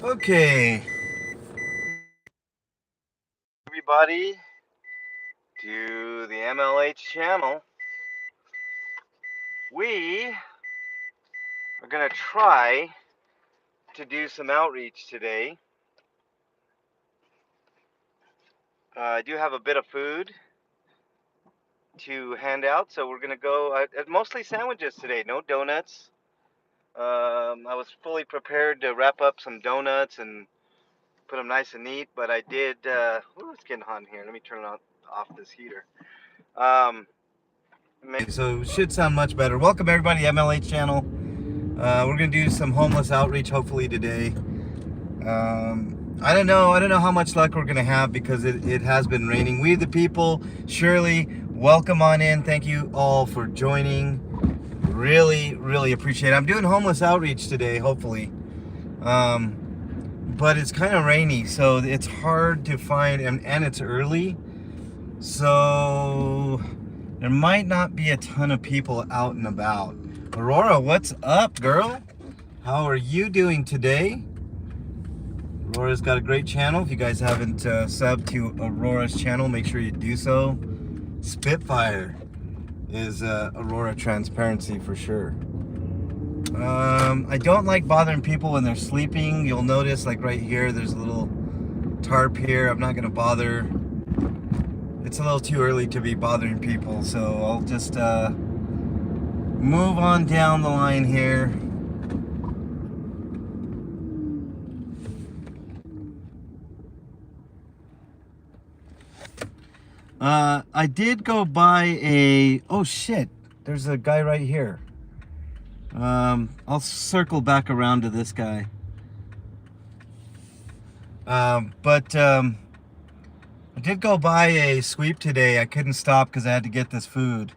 Okay, everybody, to the MLH channel. We are going to try to do some outreach today. I do have a bit of food to hand out, so we're going to go mostly sandwiches today, no donuts. I was fully prepared to wrap up some donuts and put them nice and neat, but I did, it's getting hot in here. Let me turn off this heater. So it should sound much better. Welcome everybody to MLH channel. We're gonna do some homeless outreach hopefully today. I don't know how much luck we're gonna have because it has been raining. We the people, Shirley, welcome on in. Thank you all for joining. Really appreciate it. I'm doing homeless outreach today, hopefully. But it's kind of rainy, so it's hard to find, and it's early. So there might not be a ton of people out and about. Aurora, what's up, girl? How are you doing today? Aurora's got a great channel. If you guys haven't subbed to Aurora's channel, make sure you do so. Spitfire is Aurora Transparency for sure. I don't like bothering people when they're sleeping. You'll notice, like right here, there's a little tarp here. I'm not gonna bother. It's a little too early to be bothering people, so I'll just move on down the line here. I did go by oh shit, there's a guy right here. I'll circle back around to this guy. I did go by a sweep today. I couldn't stop because I had to get this food.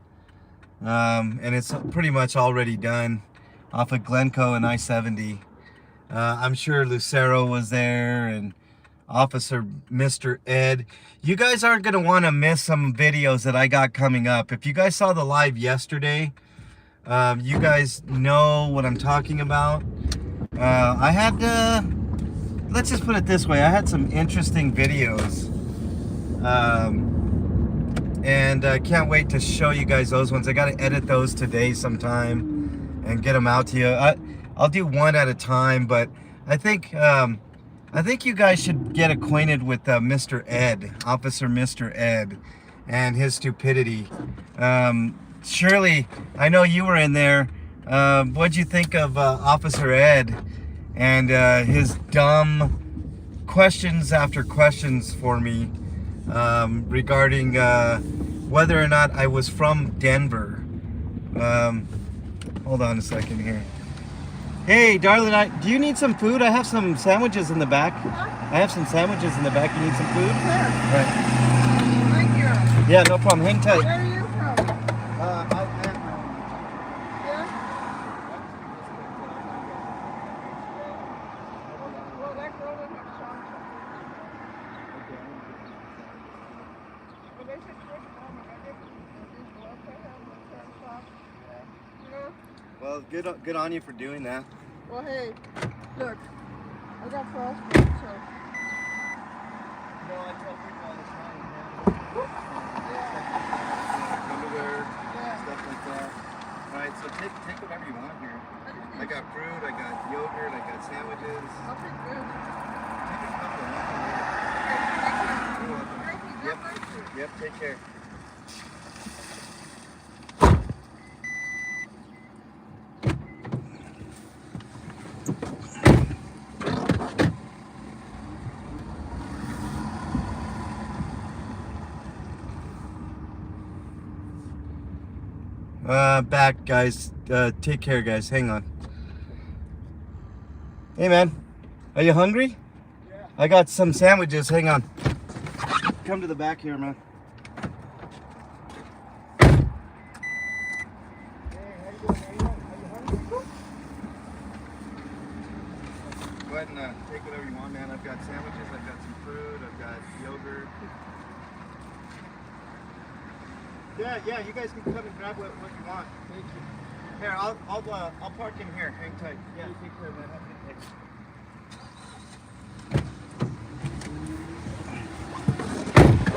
And it's pretty much already done off of Glencoe and I-70. I'm sure Lucero was there and Officer Mr. Ed. You guys aren't going to want to miss some videos that I got coming up. If you guys saw the live yesterday, you guys know what I'm talking about. I had let's just put it this way, I had some interesting videos. And I can't wait to show you guys those ones. I got to edit those today sometime and get them out to you. I'll do one at a time, but I think you guys should get acquainted with Mr. Ed, Officer Mr. Ed, and his stupidity. Shirley, I know you were in there. What'd you think of Officer Ed and his dumb questions after questions for me regarding whether or not I was from Denver? Hold on a second here. Hey, darling, do you need some food? I have some sandwiches in the back. I have some sandwiches in the back. You need some food? Sure. Right. Thank you. Yeah, no problem. Hang tight. Where are you from? I have my own. Yeah? Well, that girl didn't have songs. Well, they said first time I got this welfare and the turn soft. You know? Well, good on you for doing that. Well, hey, look, I got frostbite, so. No, I tell people all the time, underwear, stuff like that. All right, so take whatever you want here. I got fruit, I got yogurt, I got sandwiches. I'll take this. Take a couple. You're welcome. Thank you. God bless you. Yep, take care. Back, guys. Take care, guys. Hang on. Hey, man. Are you hungry? Yeah. I got some sandwiches. Hang on. Come to the back here, man. Hey, how you doing? Are you hungry? Go ahead and take whatever you want, man. I've got sandwiches. I've got some fruit. I've got yogurt. Yeah, you guys can come and grab what you want. Thank you. Here, I'll park in here. Hang tight. Yeah, take care, man. Have a good day.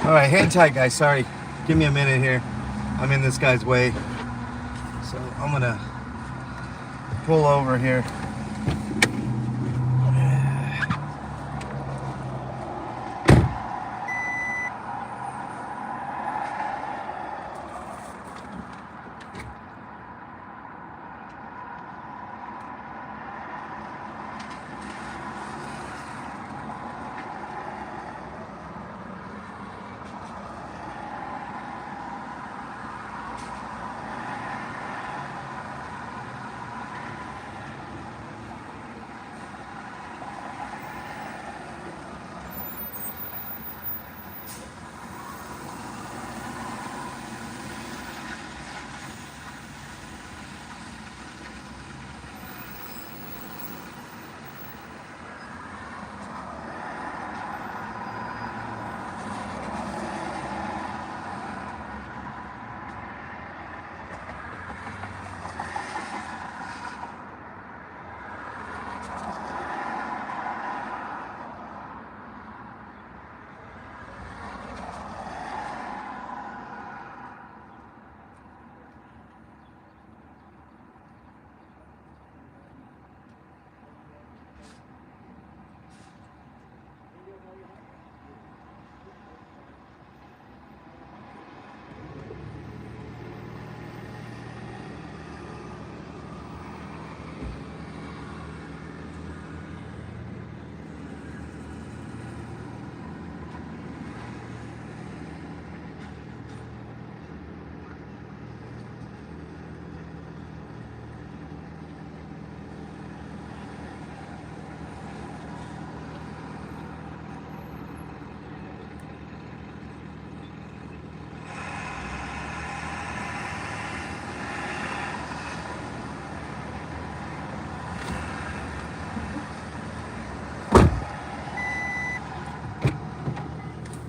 All right, hang tight, guys. Sorry. Give me a minute here. I'm in this guy's way. So I'm gonna pull over here.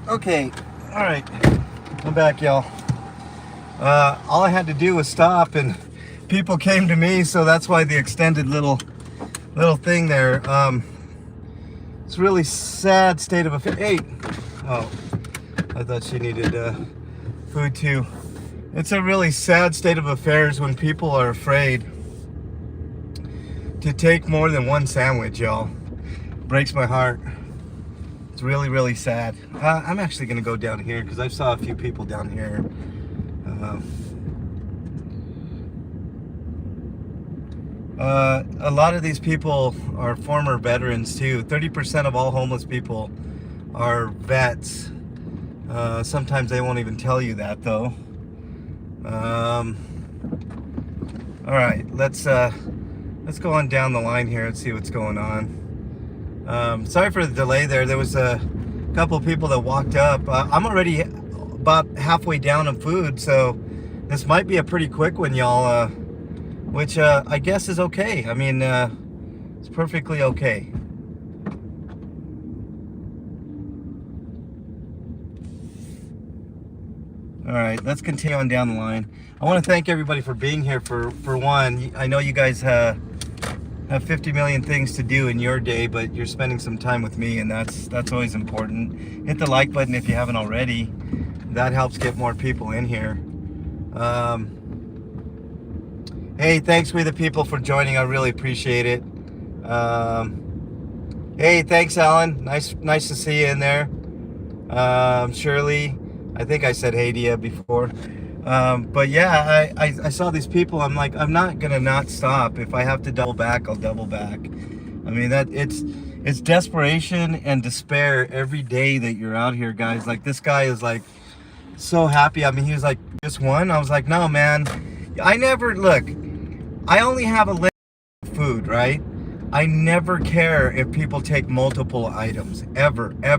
Okay, all right, I'm back, y'all. All I had to do was stop, and people came to me, so that's why the extended little thing there. It's a really sad state of affairs. Hey, oh, I thought she needed food too. It's a really sad state of affairs when people are afraid to take more than one sandwich, y'all. Breaks my heart. It's really, really sad. I'm actually gonna go down here because I saw a few people down here. A lot of these people are former veterans too. 30% of all homeless people are vets. Sometimes they won't even tell you that though. All right, let's go on down the line here and see what's going on. Sorry for the delay there. There was a couple of people that walked up. I'm already about halfway down on food, so this might be a pretty quick one, y'all, which I guess is okay. I mean, it's perfectly okay. All right, let's continue on down the line. I want to thank everybody for being here. For one, I know you guys have 50 million things to do in your day, but you're spending some time with me, and that's always important. Hit the like button if you haven't already. That helps get more people in here. Hey, thanks We the People for joining. I really appreciate it. Hey, thanks Alan. Nice to see you in there. Shirley, I think I said hey to you before. But yeah, I saw these people. I'm like, I'm not gonna not stop. If I have to double back, I'll double back. I mean, that it's desperation and despair every day that you're out here, guys. Like, this guy is like so happy. I mean, he was like, just one? I was like, no, man. I only have a limit of food, right? I never care if people take multiple items, ever. I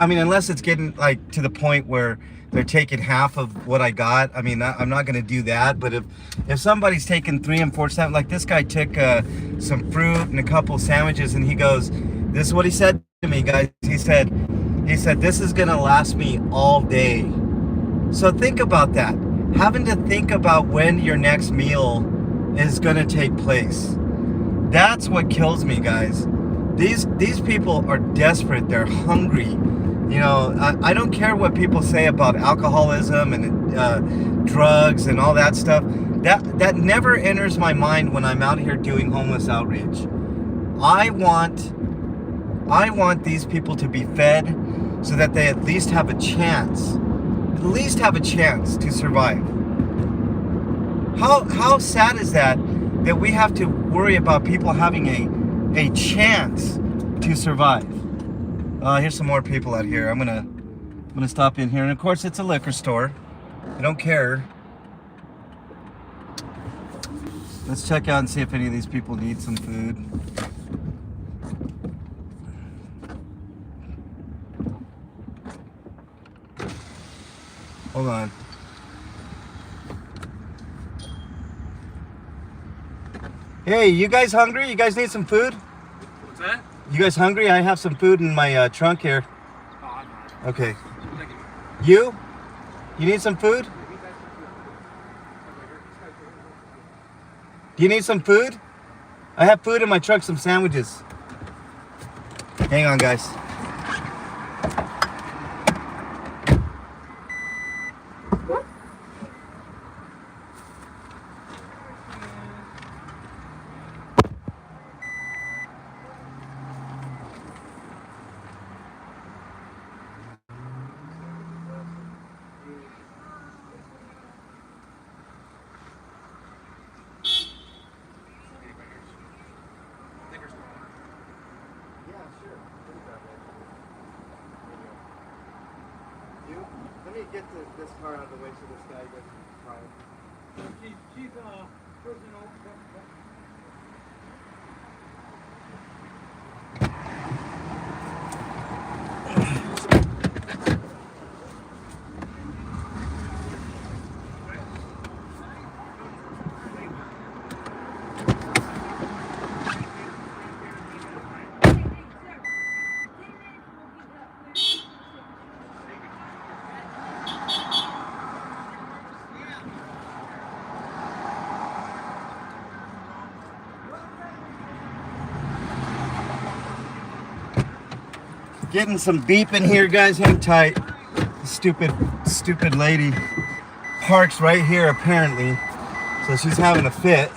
mean, unless it's getting like to the point where they're taking half of what I got. I mean, I'm not gonna do that. But if somebody's taking 3 and 4 sandwiches, like this guy took some fruit and a couple sandwiches, and he goes, this is what he said to me, guys. He said, this is gonna last me all day. So think about that. Having to think about when your next meal is gonna take place. That's what kills me, guys. These people are desperate. They're hungry. You know, I don't care what people say about alcoholism and drugs and all that stuff. That never enters my mind when I'm out here doing homeless outreach. I want these people to be fed so that they at least have a chance. At least have a chance to survive. How sad is that we have to worry about people having a chance to survive? Here's some more people out here. I'm gonna stop in here, and of course it's a liquor store. I don't care. Let's check out and see if any of these people need some food. Hold on. Hey, you guys hungry? You guys need some food? What's that? You guys hungry? I have some food in my trunk here. Oh, I'm not. Okay. Thank you. You? You need some food? Do you need some food? I have food in my truck, some sandwiches. Hang on, guys. Let me get this car out of the way so this guy doesn't drive. She's personal. Getting some beep in here, guys. Hang tight. Stupid lady parks right here apparently, so she's having a fit.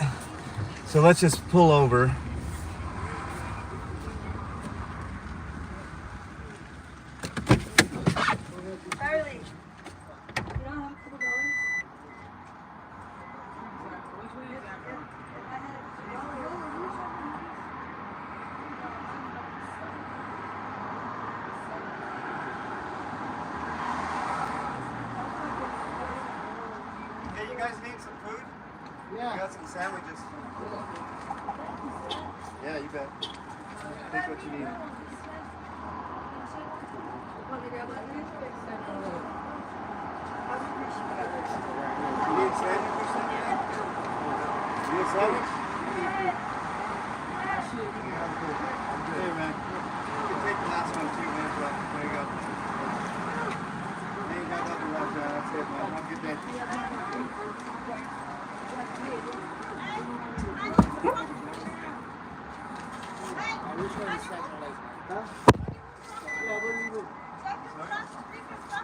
So let's just pull over. Charlie, you don't have $2? Hey, you guys need some food? Yeah. I got some sandwiches. Yeah, you bet. Take what you need. You need a sandwich or something? You need a sandwich? Hey, man. You can take the last one too, man. There you go. Hey, you got nothing left, man. That's it, man. Have a good day.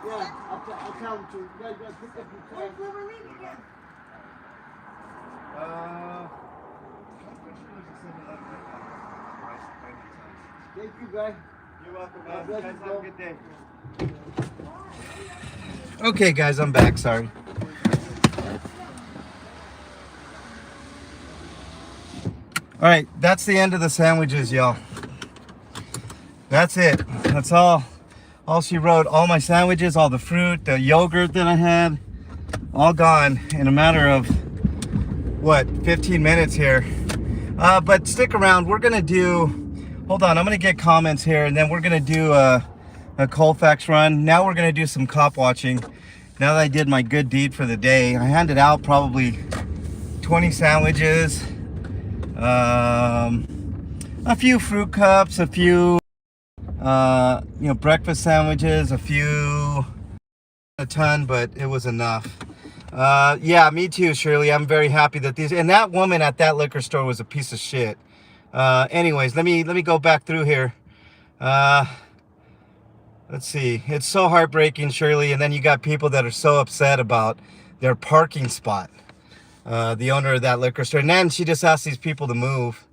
Yeah, I'll tell them to. You guys gotta pick up your car. Where we're leaving, yeah. Thank you, guy. You're welcome, God guys. bless Guys, you, have a bro. good day. Okay, guys, I'm back. Sorry. All right, that's the end of the sandwiches, y'all. That's it. That's all she wrote. All my sandwiches, all the fruit, the yogurt that I had, all gone in a matter of, what, 15 minutes here. But stick around. We're going to do, hold on, I'm going to get comments here, and then we're going to do a Colfax run. Now we're going to do some cop watching. Now that I did my good deed for the day, I handed out probably 20 sandwiches, a few fruit cups, a few breakfast sandwiches, a ton, but it was enough. Yeah, me too, Shirley. I'm very happy that and that woman at that liquor store was a piece of shit. Anyways, let me go back through here. Let's see. It's so heartbreaking, Shirley. And then you got people that are so upset about their parking spot. The owner of that liquor store. And then she just asked these people to move.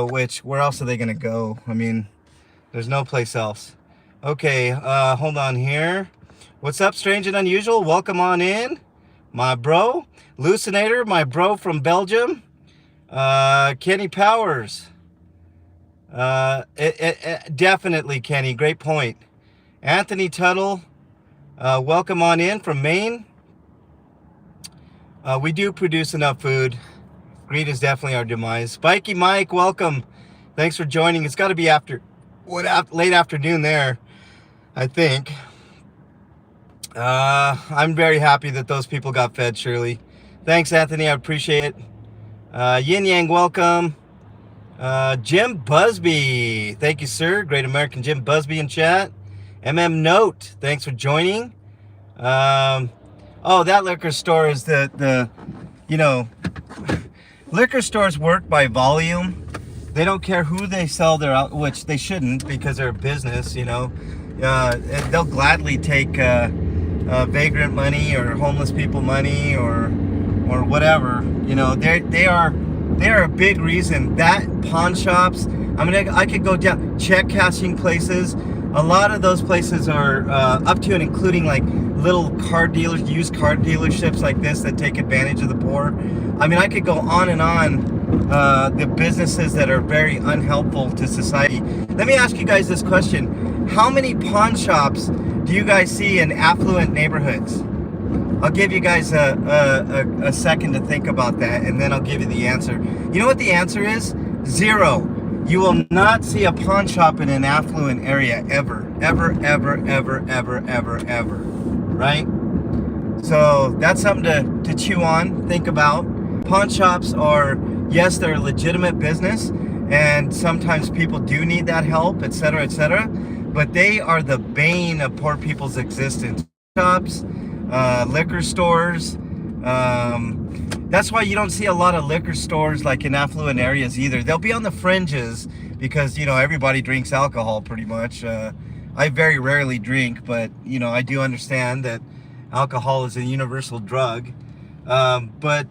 Which, where else are they going to go? I mean, there's no place else. Okay, hold on here. What's up, Strange and Unusual? Welcome on in. My bro. Lucinator, my bro from Belgium. Kenny Powers. Definitely, Kenny. Great point. Anthony Tuttle, welcome on in from Maine. We do produce enough food. Greed is definitely our demise. Spiky Mike, welcome. Thanks for joining. It's got to be late afternoon there, I think. I'm very happy that those people got fed, Shirley. Thanks, Anthony. I appreciate it. Yin Yang, welcome. Jim Busby, thank you, sir. Great American Jim Busby in chat. Note, thanks for joining. Oh, that liquor store is liquor stores work by volume. They don't care who they sell their out, which they shouldn't because they're a business, they'll gladly take vagrant money or homeless people money or whatever. They are a big reason that pawn shops. I mean, I could go down check cashing places. A lot of those places are up to and including like little car dealers, used car dealerships like this that take advantage of the poor. I mean, I could go on and on. The businesses that are very unhelpful to society. Let me ask you guys this question: how many pawn shops do you guys see in affluent neighborhoods? I'll give you guys a second to think about that, and then I'll give you the answer. You know what the answer is? 0. You will not see a pawn shop in an affluent area ever, ever, ever, ever, ever, ever, ever. Right? So that's something to chew on, think about. Pawn shops are, yes, they're a legitimate business, and sometimes people do need that help, etc., but they are the bane of poor people's existence. Shops, liquor stores. That's why you don't see a lot of liquor stores like in affluent areas either. They'll be on the fringes because, everybody drinks alcohol pretty much. I very rarely drink, but, I do understand that alcohol is a universal drug. But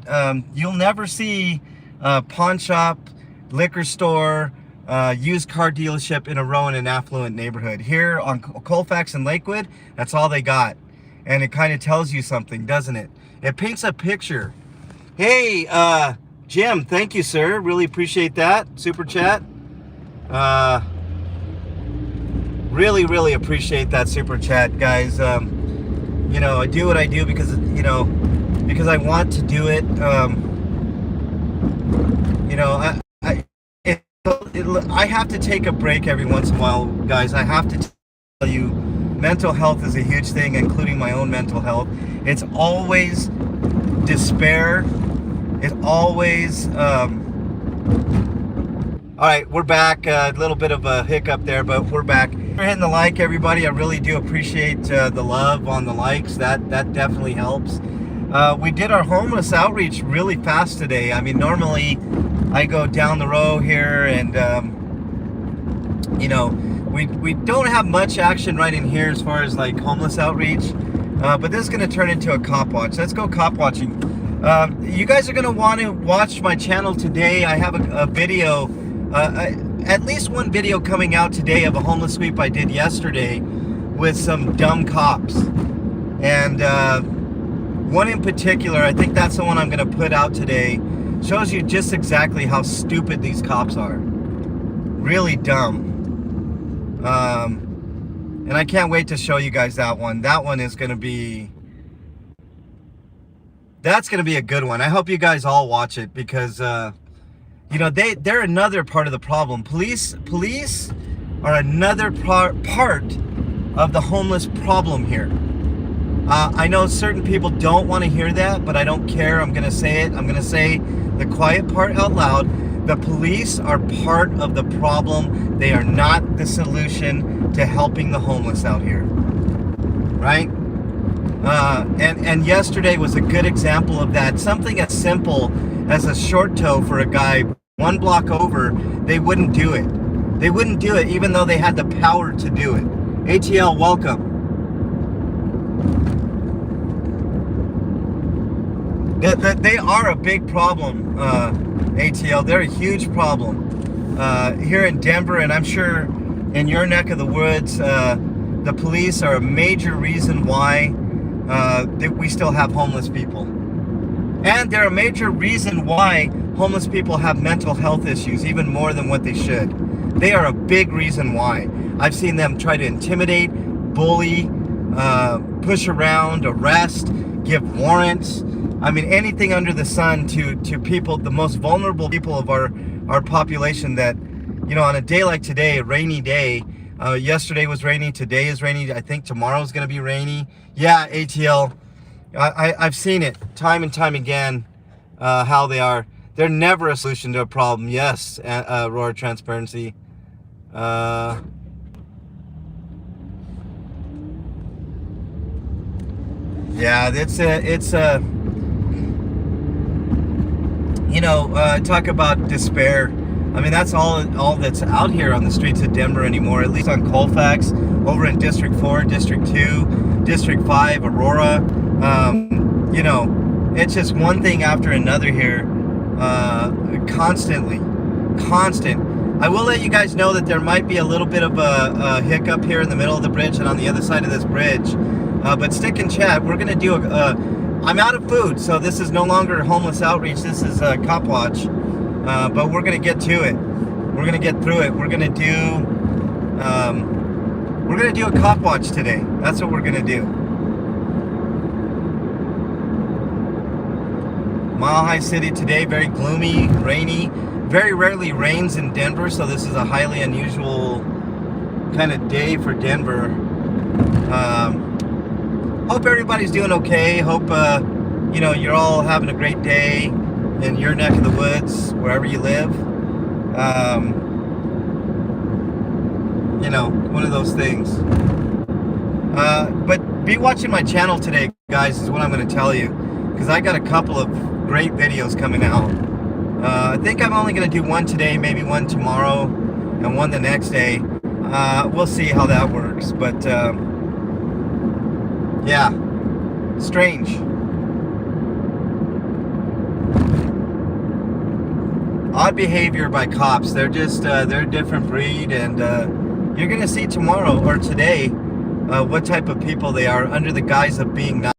you'll never see a pawn shop, liquor store, used car dealership in a row in an affluent neighborhood. Here on Colfax and Lakewood, that's all they got. And it kind of tells you something, doesn't it? It paints a picture. Hey, Jim, thank you, sir. Really appreciate that. Super chat. Really, really appreciate that super chat, guys. I do what I do because, because I want to do it. I have to take a break every once in a while, guys. I have to tell you, mental health is a huge thing, including my own mental health. It's always despair. It's always all right, we're back. A little bit of a hiccup there, but we're back. We're hitting the like, everybody. I really do appreciate the love on the likes. That definitely helps. We did our homeless outreach really fast today. I mean, normally I go down the row here and we don't have much action right in here as far as like homeless outreach, but this is going to turn into a cop watch. Let's go cop watching. You guys are going to want to watch my channel today. I have a video, at least one video coming out today of a homeless sweep I did yesterday with some dumb cops. And one in particular, I think that's the one I'm going to put out today, shows you just exactly how stupid these cops are. Really dumb. And I can't wait to show you guys that one. That one is going to be... That's going to be a good one. I hope you guys all watch it because, they're another part of the problem. Police are another part of the homeless problem here. I know certain people don't want to hear that, but I don't care. I'm going to say it. I'm going to say the quiet part out loud. The police are part of the problem. They are not the solution to helping the homeless out here. Right? And yesterday was a good example of that. Something as simple as a short tow for a guy 1 block over, they wouldn't do it. They wouldn't do it even though they had the power to do it. ATL, welcome. They are a big problem, ATL. They're a huge problem here in Denver, and I'm sure in your neck of the woods, the police are a major reason why that we still have homeless people. And they're a major reason why homeless people have mental health issues, even more than what they should. They are a big reason why. I've seen them try to intimidate, bully, push around, arrest, give warrants. I mean, anything under the sun to people, the most vulnerable people of our population that, you know, on a day like today, a rainy day, yesterday was rainy, today is rainy, I think tomorrow's going to be rainy. Yeah, ATL, I've seen it time and time again, how they are. They're never a solution to a problem. Yes, Roar Transparency. Yeah, it's you know, talk about despair. I mean, that's all that's out here on the streets of Denver anymore, at least on Colfax, over in District 4, District 2, District 5, Aurora. You know, it's just one thing after another here, constant. I will let you guys know that there might be a little bit of a hiccup here in the middle of the bridge and on the other side of this bridge. But stick and chat. We're going to do I'm out of food, so this is no longer homeless outreach. This is Cop Watch. But we're going to get to it. We're going to get through it. We're going to do a Cop Watch today. That's what we're going to do. Mile High City today, very gloomy, rainy. Very rarely rains in Denver, so this is a highly unusual kind of day for Denver. Hope everybody's doing okay. Hope you know, you're all having a great day in your neck of the woods, wherever you live. You know, one of those things. But be watching my channel today, guys, is what I'm going to tell you, because I got a couple of great videos coming out. I think I'm only going to do one today, maybe one tomorrow, and one the next day. We'll see how that works, but yeah, strange. Odd behavior by cops. They're just, they're a different breed, and you're going to see tomorrow or today what type of people they are under the guise of being nice.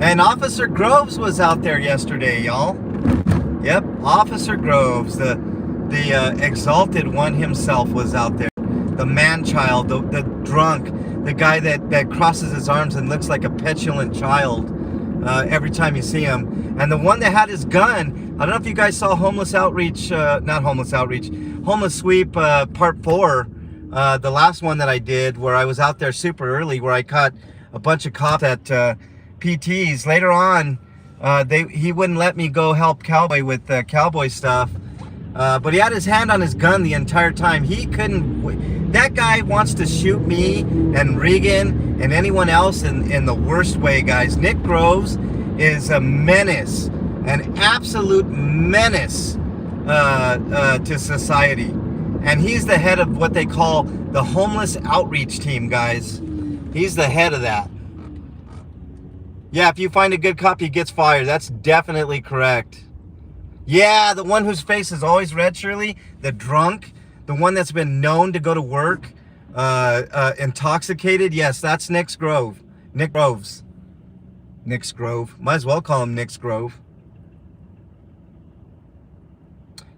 And Officer Groves was out there yesterday, y'all. Yep, Officer Groves, the exalted one himself was out there. The man-child, the drunk, the guy that crosses his arms and looks like a petulant child every time you see him. And the one that had his gun, I don't know if you guys saw Homeless Outreach, not Homeless Outreach, Homeless Sweep Part 4, the last one that I did, where I was out there super early, where I caught a bunch of cops at PTs. Later on, he wouldn't let me go help Cowboy with cowboy stuff, but he had his hand on his gun the entire time. He couldn't. That guy wants to shoot me and Regan and anyone else in the worst way, guys. Nick Groves is a menace, an absolute menace to society, and he's the head of what they call the Homeless Outreach Team, guys. He's the head of that. Yeah, if you find a good cop, he gets fired. That's definitely correct. Yeah, the one whose face is always red, Shirley, the drunk, the one that's been known to go to work intoxicated. Yes, that's Nick Grove. Nick Groves. Nick's Grove. Might as well call him Nick's Grove.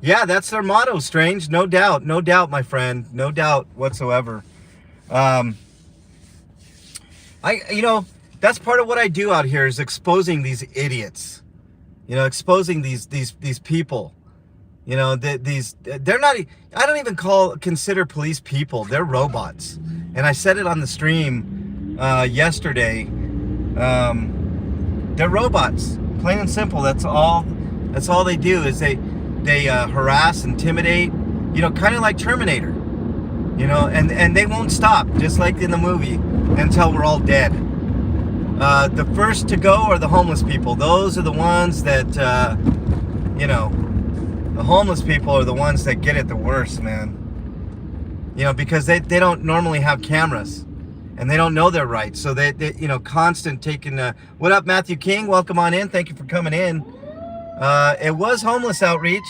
Yeah, that's their motto, Strange. No doubt, my friend. No doubt whatsoever. You know, that's part of what I do out here, is exposing these idiots. You know, exposing these people. You know, they're not, I don't even consider police people. They're robots. And I said it on the stream yesterday. They're robots, plain and simple. That's all they do, is they harass, intimidate, you know, kind of like Terminator. You know, and they won't stop, just like in the movie, until we're all dead. The first to go are the homeless people. Those are the ones that, you know, the homeless people are the ones that get it the worst, man. You know, because they don't normally have cameras, and they don't know their rights. So they you know, constant taking. What up, Matthew King? Welcome on in. Thank you for coming in. It was homeless outreach,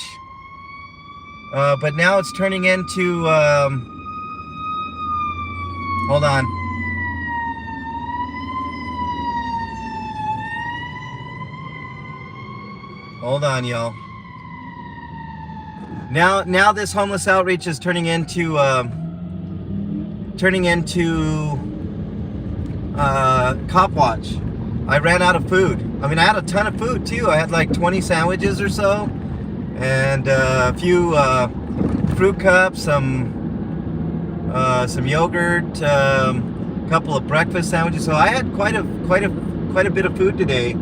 but now it's turning into. Hold on. Hold on, y'all. Now this homeless outreach is turning into cop watch. I ran out of food. I mean, I had a ton of food too. I had like 20 sandwiches or so, and a few fruit cups, some yogurt, a couple of breakfast sandwiches. So I had quite a bit of food today,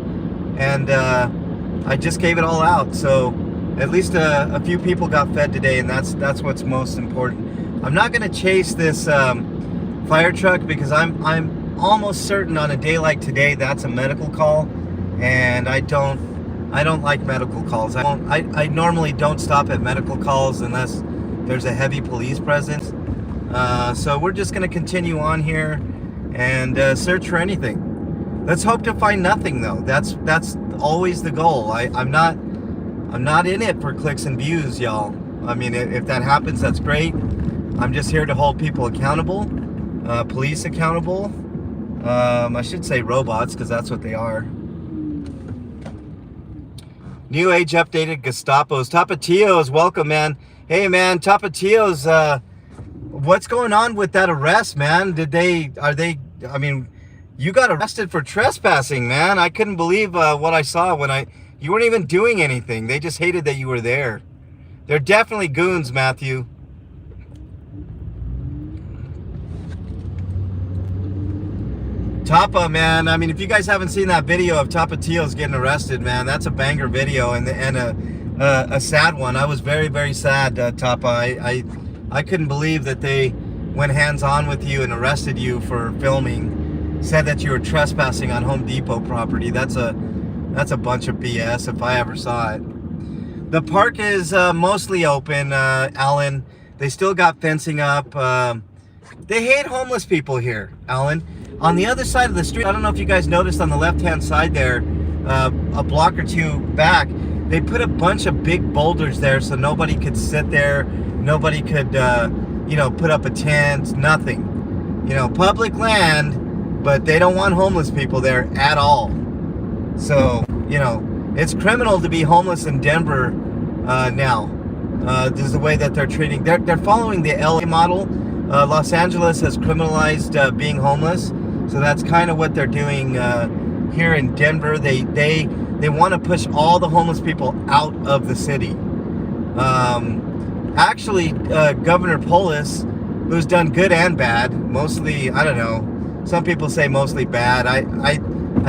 and I just gave it all out. So at least a few people got fed today, and that's what's most important. I'm not gonna chase this fire truck because I'm almost certain on a day like today that's a medical call, and I don't like medical calls. I normally don't stop at medical calls unless there's a heavy police presence. So we're just gonna continue on here and search for anything. Let's hope to find nothing though. That's always the goal. I'm not in it for clicks and views, y'all. I mean, if that happens, that's great. I'm just here to hold people accountable, police accountable. I should say robots, because that's what they are. New Age updated Gestapos. Tapatios, welcome, man. Hey, man, Tapatios, what's going on with that arrest, man? I mean, you got arrested for trespassing, man. I couldn't believe what I saw when you weren't even doing anything. They just hated that you were there. They're definitely goons, Matthew. Tapa, man. I mean, if you guys haven't seen that video of Tapatios getting arrested, man, that's a banger video and a sad one. I was very, very sad, Tapa. I couldn't believe that they went hands-on with you and arrested you for filming. Said that you were trespassing on Home Depot property. That's a bunch of BS if I ever saw it. The park is mostly open, Alan. They still got fencing up. They hate homeless people here, Alan. On the other side of the street, I don't know if you guys noticed on the left-hand side there, a block or two back, they put a bunch of big boulders there so nobody could sit there. Nobody could, you know, put up a tent, nothing. You know, public land, but they don't want homeless people there at all. So, you know, it's criminal to be homeless in Denver now. This is the way that they're treating. They're following the LA model. Los Angeles has criminalized being homeless, so that's kind of what they're doing here in Denver. They want to push all the homeless people out of the city. Actually, Governor Polis, who's done good and bad, mostly, I don't know, some people say mostly bad. I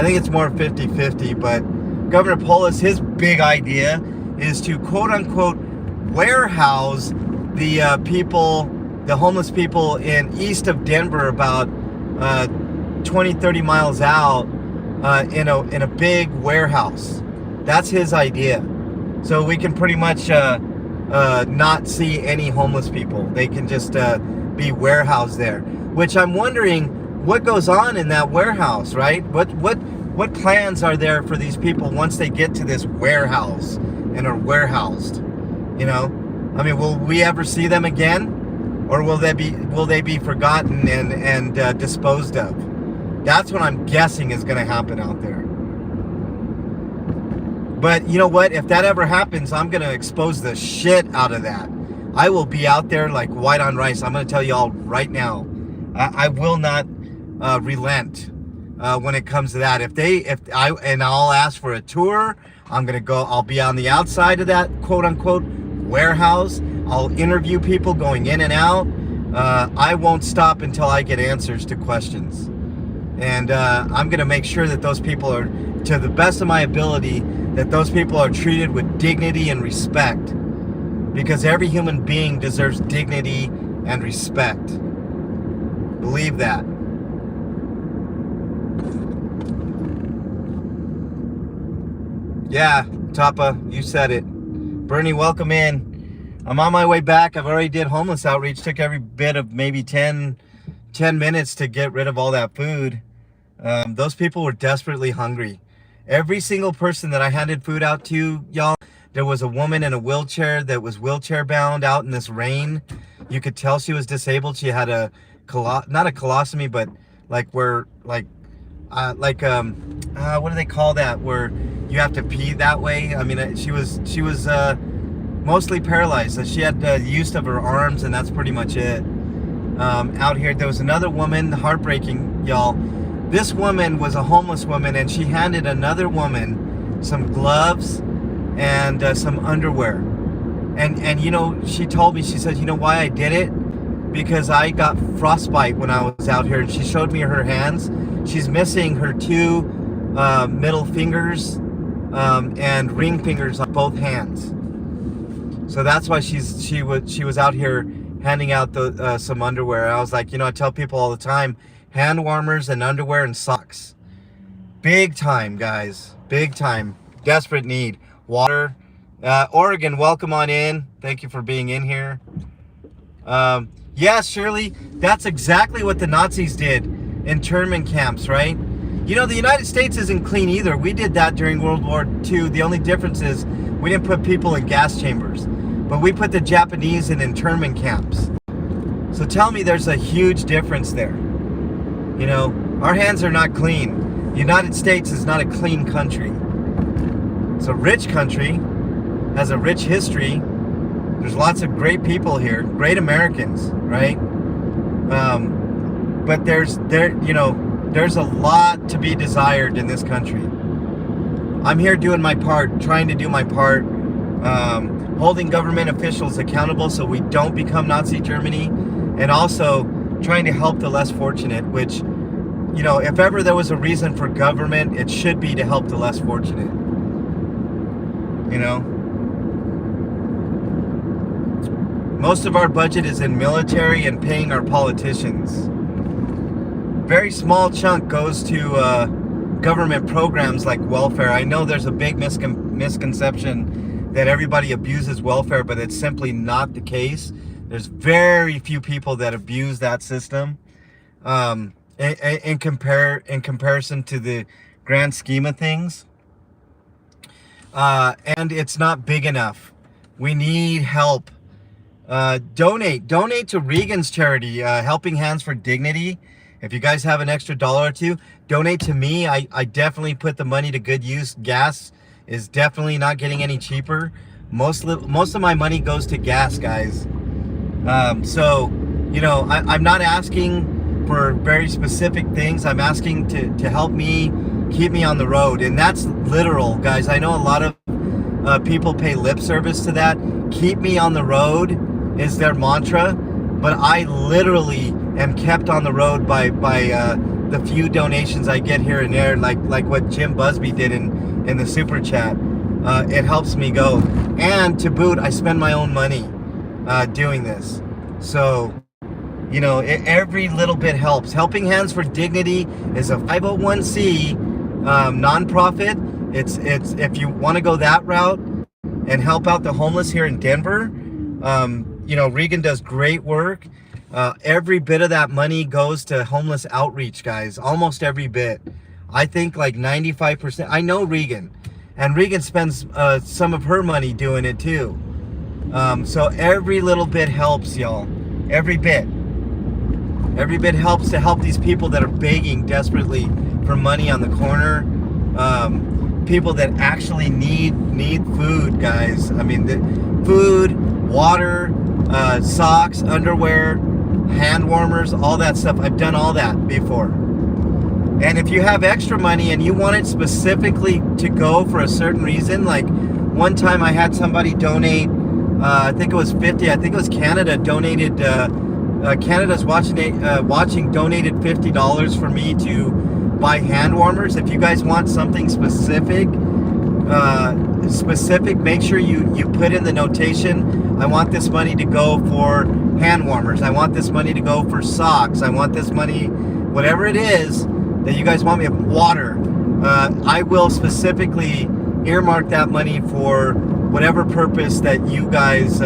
think it's more 50-50, but Governor Polis, his big idea is to quote-unquote warehouse the people, the homeless people in east of Denver, about 20-30 miles out, in a big warehouse. That's his idea. So we can pretty much not see any homeless people. They can just be warehoused there. Which I'm wondering what goes on in that warehouse, right? What plans are there for these people once they get to this warehouse and are warehoused? You know, I mean, will we ever see them again, or will they be forgotten and disposed of? That's what I'm guessing is going to happen out there. But you know what? If that ever happens, I'm going to expose the shit out of that. I will be out there like white on rice. I'm going to tell you all right now. I will not relent when it comes to that. I'll ask for a tour. I'll be on the outside of that quote unquote warehouse. I'll interview people going in and out. I won't stop until I get answers to questions. And I'm going to make sure that those people are, to the best of my ability, that those people are treated with dignity and respect. Because every human being deserves dignity and respect. Believe that. Yeah, Tapa, you said it. Bernie, welcome in. I'm on my way back. I've already did homeless outreach. Took every bit of maybe 10 minutes to get rid of all that food. Those people were desperately hungry. Every single person that I handed food out to, y'all, there was a woman in a wheelchair that was wheelchair bound out in this rain. You could tell she was disabled. She had a not a colostomy, but like where what do they call that? Where you have to pee that way. I mean, she was mostly paralyzed. So she had use of her arms, and that's pretty much it. Out here, there was another woman, heartbreaking, y'all. This woman was a homeless woman, and she handed another woman some gloves and some underwear. And you know, she told me, she said, you know why I did it? Because I got frostbite when I was out here. And she showed me her hands. She's missing her 2 middle fingers and ring fingers on both hands. So that's why she was out here handing out some underwear. I was like, you know, I tell people all the time, hand warmers and underwear and socks. Big time, guys. Big time. Desperate need. Water. Oregon, welcome on in. Thank you for being in here. Yes, Shirley, that's exactly what the Nazis did in internment camps, right? You know, the United States isn't clean either. We did that during World War II. The only difference is we didn't put people in gas chambers, but we put the Japanese in internment camps. So tell me there's a huge difference there. You know, our hands are not clean. The United States is not a clean country. It's a rich country, has a rich history. There's lots of great people here, great Americans, right? But there's a lot to be desired in this country. I'm here doing my part, trying to do my part, holding government officials accountable so we don't become Nazi Germany, and also trying to help the less fortunate, which, you know, if ever there was a reason for government, it should be to help the less fortunate. You know? Most of our budget is in military and paying our politicians. Very small chunk goes to government programs like welfare. I know there's a big misconception that everybody abuses welfare, but it's simply not the case. There's very few people that abuse that system in comparison to the grand scheme of things. And it's not big enough. We need help. Donate to Regan's charity, Helping Hands for Dignity. If you guys have an extra $1 or $2, donate to me. I definitely put the money to good use. Gas is definitely not getting any cheaper. Most of my money goes to gas, guys. So, you know, I'm not asking for very specific things. I'm asking to help me, keep me on the road. And that's literal, guys. I know a lot of people pay lip service to that. Keep me on the road is their mantra. But I literally am kept on the road by the few donations I get here and there, like what Jim Busby did in the super chat. It helps me go. And to boot, I spend my own money doing this. So, you know, every little bit helps. Helping Hands for Dignity is a 501c nonprofit. It's if you want to go that route and help out the homeless here in Denver, you know, Regan does great work. Every bit of that money goes to homeless outreach, guys. Almost every bit. I think like 95%. I know Regan, and Regan spends some of her money doing it too. So every little bit helps, y'all. Every bit helps to help these people that are begging desperately for money on the corner. People that actually need food, guys. I mean, the food, water, socks, underwear, hand warmers, all that stuff. I've done all that before. And if you have extra money and you want it specifically to go for a certain reason, like one time I had somebody donate, I think it was 50, I think it was Canada donated, Canada's watching donated $50 for me to buy hand warmers. If you guys want something specific, make sure you put in the notation, I want this money to go for hand warmers, I want this money to go for socks, I want this money, whatever it is that you guys want me, water. I will specifically earmark that money for whatever purpose that you guys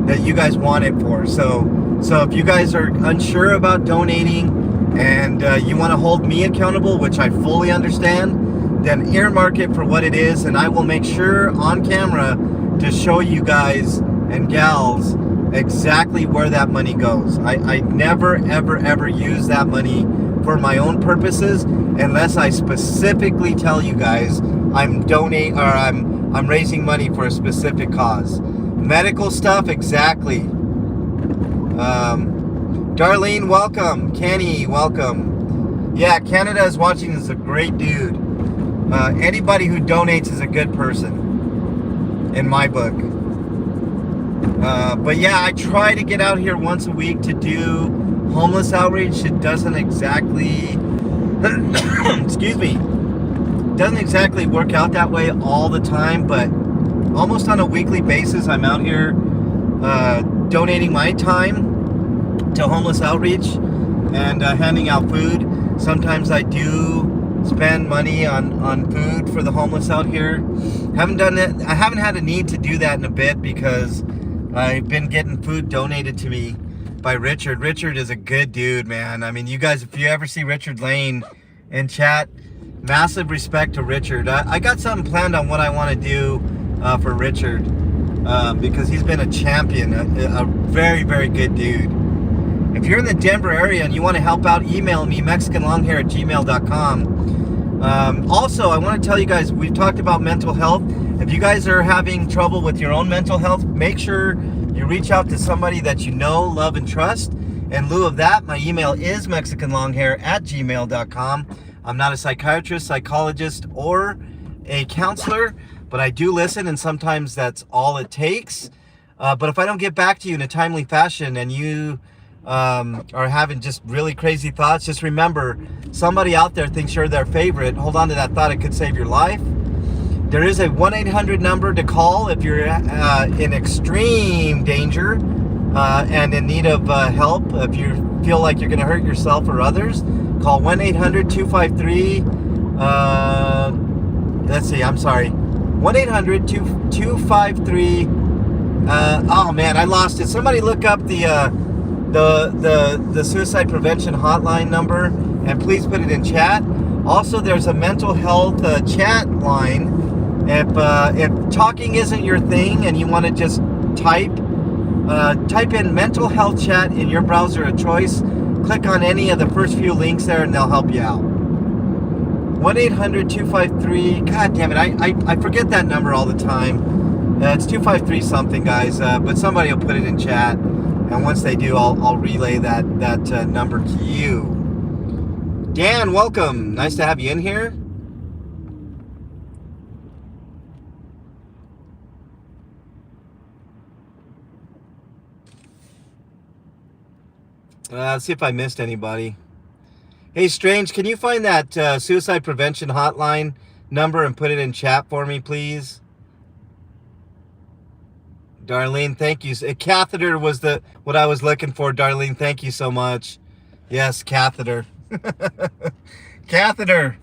that you guys want it for. So if you guys are unsure about donating and you want to hold me accountable, which I fully understand, then earmark it for what it is, and I will make sure on camera to show you guys and gals exactly where that money goes. I never ever use that money for my own purposes unless I specifically tell you guys I'm raising money for a specific cause. Medical stuff, exactly. Darlene, welcome. Kenny, welcome. Yeah, Canada is watching. Is a great dude. Anybody who donates is a good person in my book. But yeah, I try to get out here once a week to do homeless outreach. It doesn't exactly excuse me, doesn't exactly work out that way all the time, but almost on a weekly basis I'm out here donating my time to homeless outreach and handing out food. Sometimes I do spend money on food for the homeless out here. Haven't done it. I haven't had a need to do that in a bit because I've been getting food donated to me by Richard. Richard is a good dude, man. I mean, you guys, if you ever see Richard Lane in chat, massive respect to Richard. I got something planned on what I want to do for Richard because he's been a champion, a very good dude. If you're in the Denver area and you want to help out, email me, mexicanlonghair@gmail.com. Also, I want to tell you guys, we've talked about mental health. If you guys are having trouble with your own mental health, make sure you reach out to somebody that you know, love, and trust. In lieu of that, my email is mexicanlonghair@gmail.com. I'm not a psychiatrist, psychologist, or a counselor, but I do listen, and sometimes that's all it takes. But if I don't get back to you in a timely fashion and you are having just really crazy thoughts, just remember, somebody out there thinks you're their favorite. Hold on to that thought. It could save your life. There is a 1-800 number to call if you're in extreme danger and in need of help. If you feel like you're going to hurt yourself or others, call 1-800-253 let's see, I'm sorry, 1-800-253 oh man, I lost it. Somebody look up the suicide prevention hotline number and please put it in chat. Also, there's a mental health chat line. If talking isn't your thing and you want to just type in mental health chat in your browser of choice, click on any of the first few links there and they'll help you out. 1-800-253, god damn it, I forget that number all the time. It's 253 something, guys, but somebody will put it in chat, and once they do, I'll relay that number to you. Dan, welcome. Nice to have you in here. Let's see if I missed anybody. Hey, Strange, can you find that suicide prevention hotline number and put it in chat for me, please? Darlene, thank you. A catheter was what I was looking for, Darlene. Thank you so much. Yes, catheter. Catheter.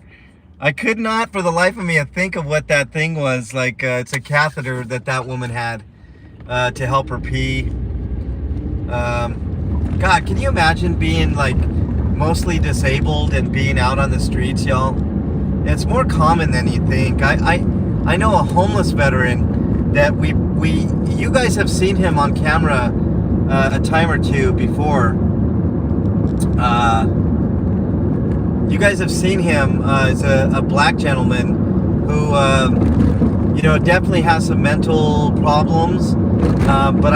I could not for the life of me think of what that thing was. Like, it's a catheter that woman had to help her pee. God, can you imagine being like mostly disabled and being out on the streets, y'all? It's more common than you think. I know a homeless veteran that you guys have seen him on camera a time or two before. You guys have seen him as a black gentleman who definitely has some mental problems. But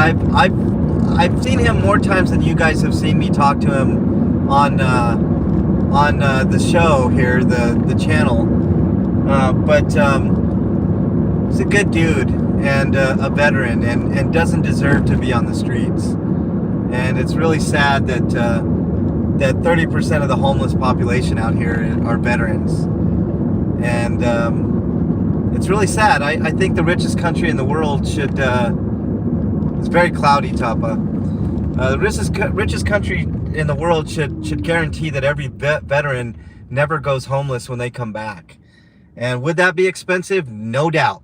I've seen him more times than you guys have seen me talk to him on the show here, the channel. But he's a good dude and a veteran and doesn't deserve to be on the streets. And it's really sad that 30% of the homeless population out here are veterans. And it's really sad. I think the richest country in the world should... it's very cloudy, Tapa. The richest country in the world should guarantee that every veteran never goes homeless when they come back. And would that be expensive? No doubt.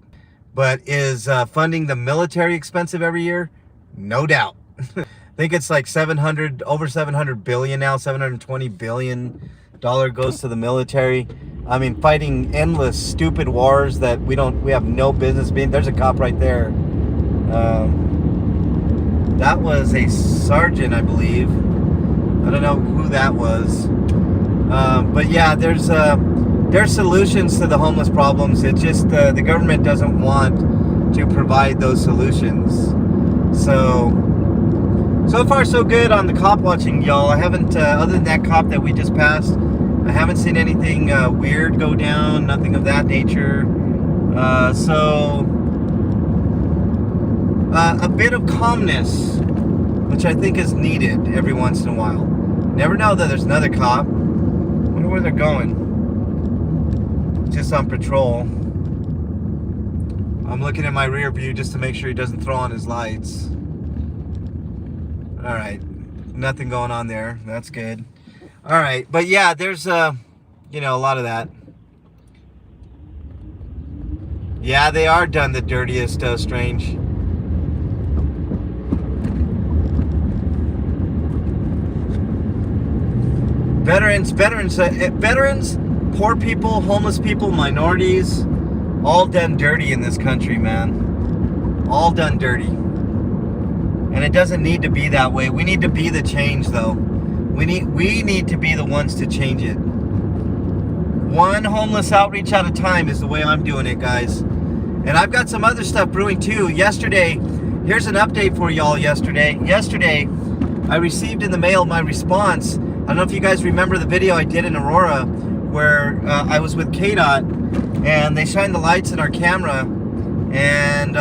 But is funding the military expensive every year? No doubt. I think it's like over 700 billion now, 720 billion dollar goes to the military. I mean, fighting endless stupid wars that we have no business being. There's a cop right there. That was a sergeant, I believe. I don't know who that was. But yeah, there's solutions to the homeless problems. It's just the government doesn't want to provide those solutions. So far so good on the cop watching, y'all. I haven't, other than that cop that we just passed, I haven't seen anything weird go down, nothing of that nature. A bit of calmness, which I think is needed every once in a while. Never know that there's another cop. Wonder where they're going. Just on patrol. I'm looking at my rear view just to make sure he doesn't throw on his lights. All right, nothing going on there. That's good. All right, but yeah, there's a lot of that. Yeah, they are done the dirtiest, Strange. Veterans, poor people, homeless people, minorities, all done dirty in this country, man. All done dirty. And it doesn't need to be that way. We need to be the change, though. We need to be the ones to change it. One homeless outreach at a time is the way I'm doing it, guys. And I've got some other stuff brewing too. Yesterday, here's an update for y'all. Yesterday, I received in the mail my response. I don't know if you guys remember the video I did in Aurora where I was with KDOT and they shined the lights in our camera, and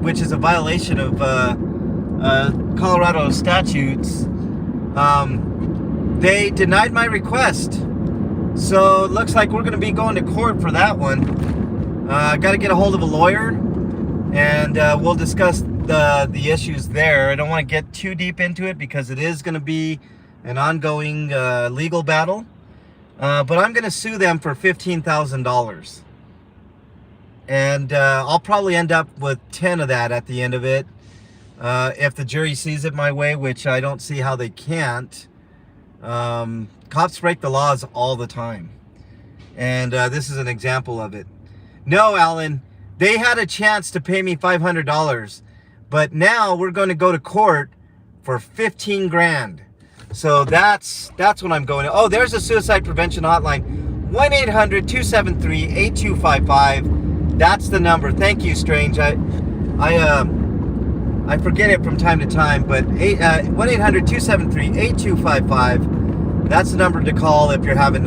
which is a violation of Colorado statutes. They denied my request, so it looks like we're going to be going to court for that one. Got to get a hold of a lawyer, and we'll discuss the issues there. I don't want to get too deep into it because it is going to be an ongoing legal battle, but I'm going to sue them for $15,000, and I'll probably end up with 10 of that at the end of it. If the jury sees it my way, which I don't see how they can't. Cops break the laws all the time. And this is an example of it. No, Alan, they had a chance to pay me $500. But now we're going to go to court for 15 grand. So that's what I'm going to. Oh, there's a suicide prevention hotline. 1-800-273-8255. That's the number. Thank you, Strange. I forget it from time to time, but 1-800-273-8255. That's the number to call if you're having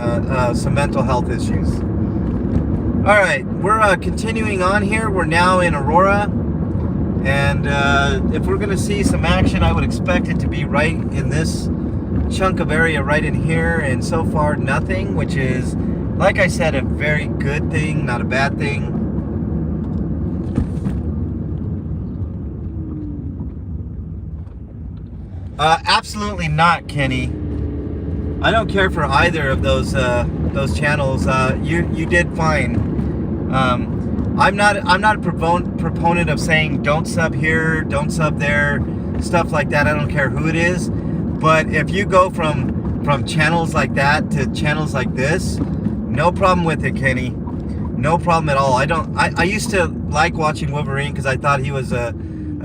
some mental health issues. All right, we're continuing on here. We're now in Aurora, and if we're going to see some action, I would expect it to be right in this chunk of area right in here, and so far nothing, which is, like I said, a very good thing, not a bad thing. Absolutely not, Kenny. I don't care for either of those channels. You did fine. I'm not a proponent of saying don't sub here, don't sub there, stuff like that. I don't care who it is. But if you go from channels like that to channels like this, no problem with it, Kenny. No problem at all. I used to like watching Wolverine because I thought he was a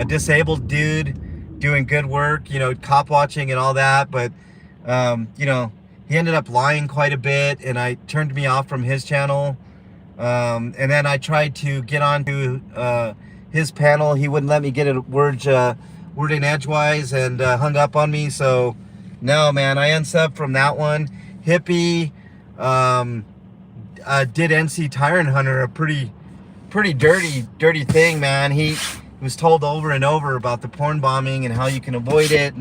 disabled dude doing good work, cop watching and all that. But, he ended up lying quite a bit, and I turned me off from his channel. And then I tried to get onto his panel. He wouldn't let me get a word in edgewise, and hung up on me. So no, man, I unsubbed from that one. Hippie did NC Tyrant Hunter, a pretty dirty thing, man. He was told over and over about the porn bombing and how you can avoid it,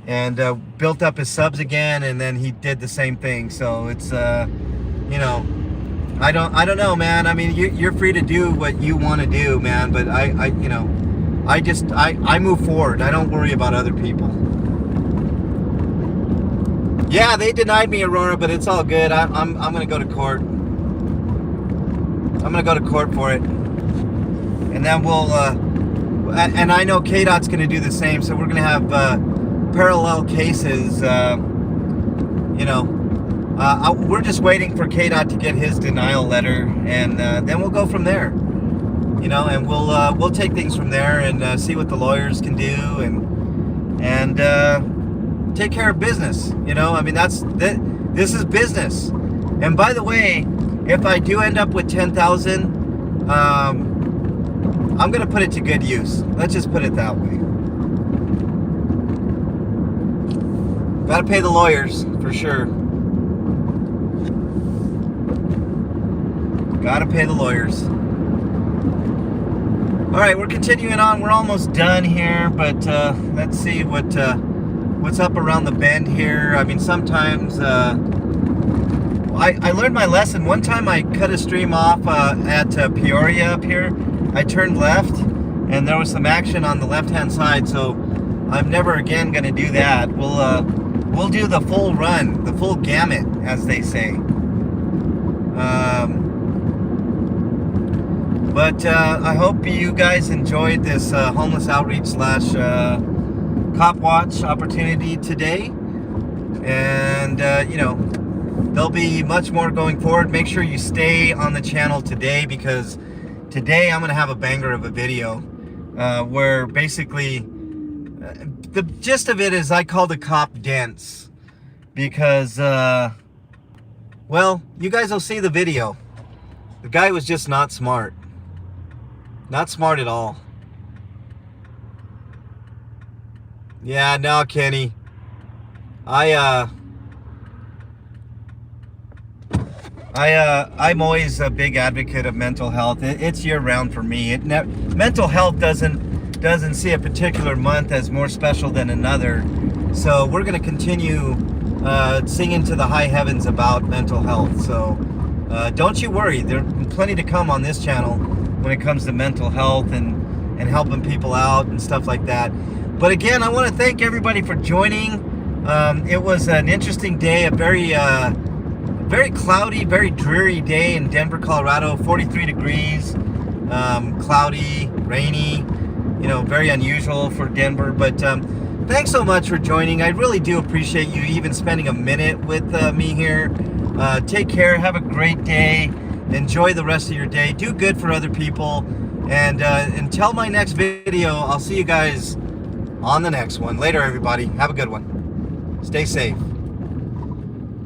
and built up his subs again, and then he did the same thing. So it's I don't know, man. I mean, you're free to do what you want to do, man, but I move forward. I don't worry about other people. Yeah, they denied me Aurora, but it's all good. I'm gonna go to court. I'm gonna go to court for it, and then we'll and I know KDOT's going to do the same, so we're going to have parallel cases. We're just waiting for KDOT to get his denial letter, and then we'll go from there. And we'll take things from there and see what the lawyers can do, and take care of business. I mean, this is business. And by the way, if I do end up with 10,000, I'm gonna put it to good use. Let's just put it that way. Gotta pay the lawyers for sure. Gotta pay the lawyers. All right, we're continuing on. We're almost done here, but let's see what's up around the bend here. I mean, sometimes I learned my lesson. One time I cut a stream off at Peoria up here. I turned left, and there was some action on the left-hand side, so I'm never again going to do that. We'll do the full run, the full gamut, as they say. But I hope you guys enjoyed this homeless outreach / cop watch opportunity today. And, there'll be much more going forward. Make sure you stay on the channel today, because today I'm going to have a banger of a video where basically the gist of it is I call the cop dense because, well, you guys will see the video. The guy was just not smart. Not smart at all. Yeah, no, Kenny. I'm always a big advocate of mental health. It's year-round for me. Mental health doesn't see a particular month as more special than another. So we're going to continue singing to the high heavens about mental health. So don't you worry. There's plenty to come on this channel when it comes to mental health and helping people out and stuff like that. But again, I want to thank everybody for joining. It was an interesting day, a very cloudy, very dreary day in Denver, Colorado. 43 degrees, cloudy, rainy, very unusual for Denver. But thanks so much for joining. I really do appreciate you even spending a minute with me here. Take care, have a great day, enjoy the rest of your day, do good for other people, and until my next video, I'll see you guys on the next one. Later, everybody. Have a good one. Stay safe.